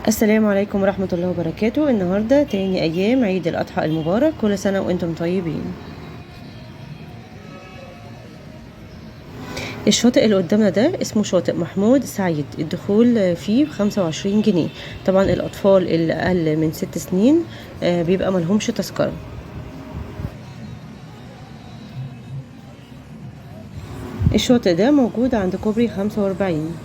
السلام عليكم ورحمة الله وبركاته. النهاردة تاني أيام عيد الأضحى المبارك، كل سنة وأنتم طيبين. الشاطئ اللي قدامنا ده اسمه شاطئ محمود سعيد، الدخول فيه ب25 جنيه. طبعا الأطفال اللي أقل من 6 سنين بيبقى ملهمش تذكرة. الشاطئ ده موجود عند كوبري 45.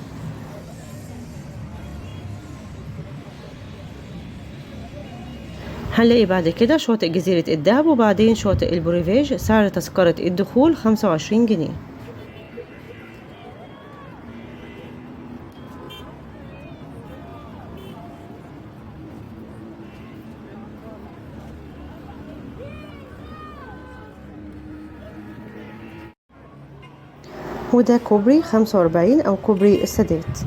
هنلاقي بعد كده شاطئ جزيرة الدهب، وبعدين شاطئ البوريفاج. سعر تذكرة الدخول 25 جنيه. وده كوبري 45 أو كوبري السادات.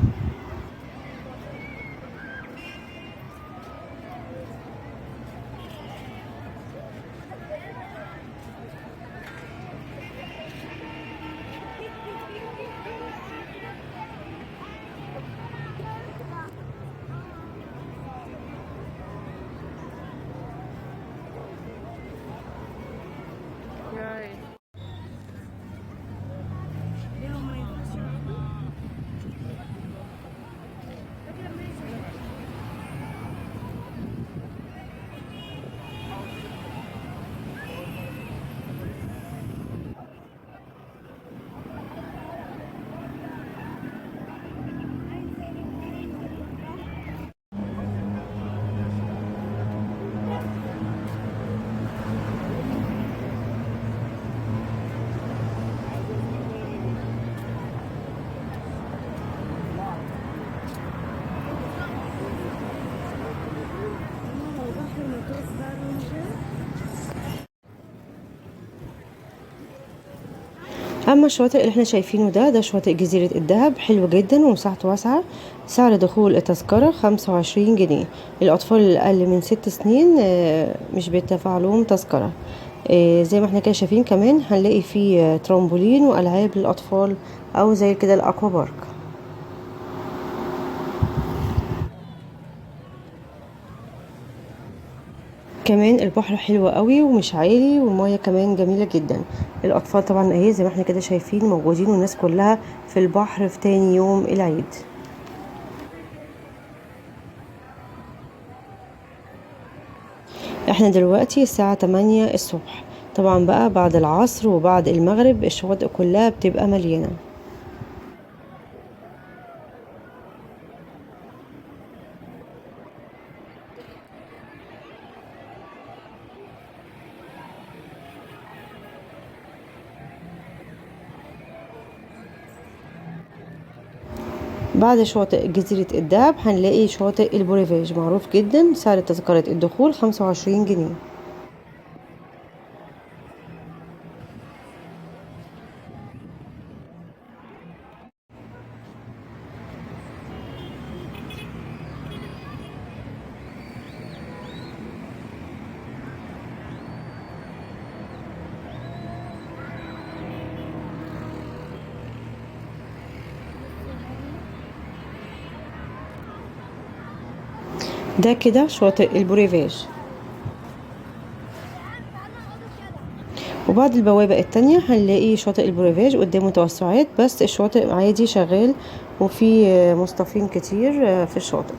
اما الشاطئ اللي احنا شايفينه ده شاطئ جزيرة الدهب، حلو جدا ومساحته واسعة. سعر دخول التذكرة 25 جنيه. الاطفال اللي اقل من 6 سنين مش بيدفع لهم تذكرة. زي ما احنا كده شايفين، كمان هنلاقي فيه ترامبولين والعاب للاطفال، او زي كده الاكوا بارك. كمان البحر حلو قوي ومش عالي، والمية كمان جميلة جدا. الاطفال طبعا اهي زي ما احنا كده شايفين موجودين، والناس كلها في البحر في تاني يوم العيد. احنا دلوقتي الساعة 8 الصبح. طبعا بقى بعد العصر وبعد المغرب الشواطئ كلها بتبقى مليانة. بعد شاطئ جزيرة الدهب هنلاقي شاطئ البوريفاج، معروف جدا. سعر تذكرة الدخول 25 جنيه. ده كده شاطئ البوريفاج. وبعد البوابة التانية هنلاقي شاطئ البوريفاج قدامه توسعات، بس الشاطئ عادي شغال، وفي مصطفين كتير في الشاطئ.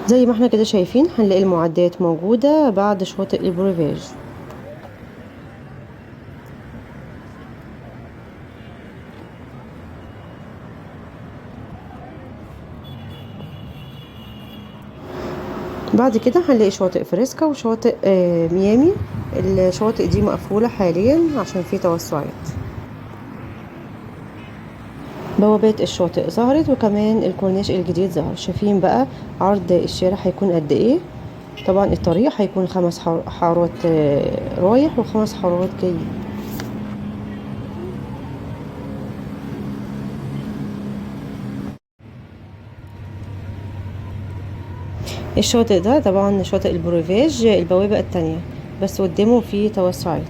زي ما احنا كده شايفين هنلاقي المعدات موجودة بعد شاطئ البوريفاج. بعد كده هنلاقي شواطئ فريسكا وشواطئ ميامي. الشواطئ دي مقفولة حاليا عشان في توسعات. بوابات الشاطئ ظهرت وكمان الكورنيش الجديد ظهر. شايفين بقى عرض الشارع هيكون قد ايه؟ طبعا الطريق هيكون 5 حارات رايح و5 حارات جاي. الشاطئ ده طبعا شاطئ البروفيج البوابة التانية، بس قدامه فيه توسعات.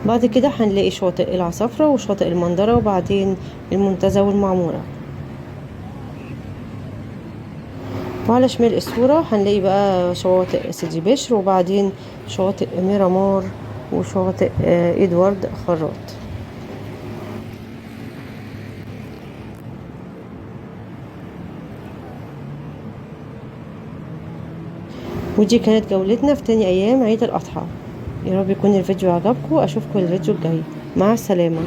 بعد كده هنلاقي شاطئ العصافرة وشاطئ المندرة وبعدين المنتزه والمعمورة. وعلى شمال الصورة هنلاقي بقى شواطئ سيدي بشر وبعدين شواطئ ميرامار وشواطئ إدوارد خراط. ودي كانت جولتنا في تاني أيام عيد الأضحى. يا رب يكون الفيديو عجبكم، أشوفكم الفيديو الجاي. مع السلامة.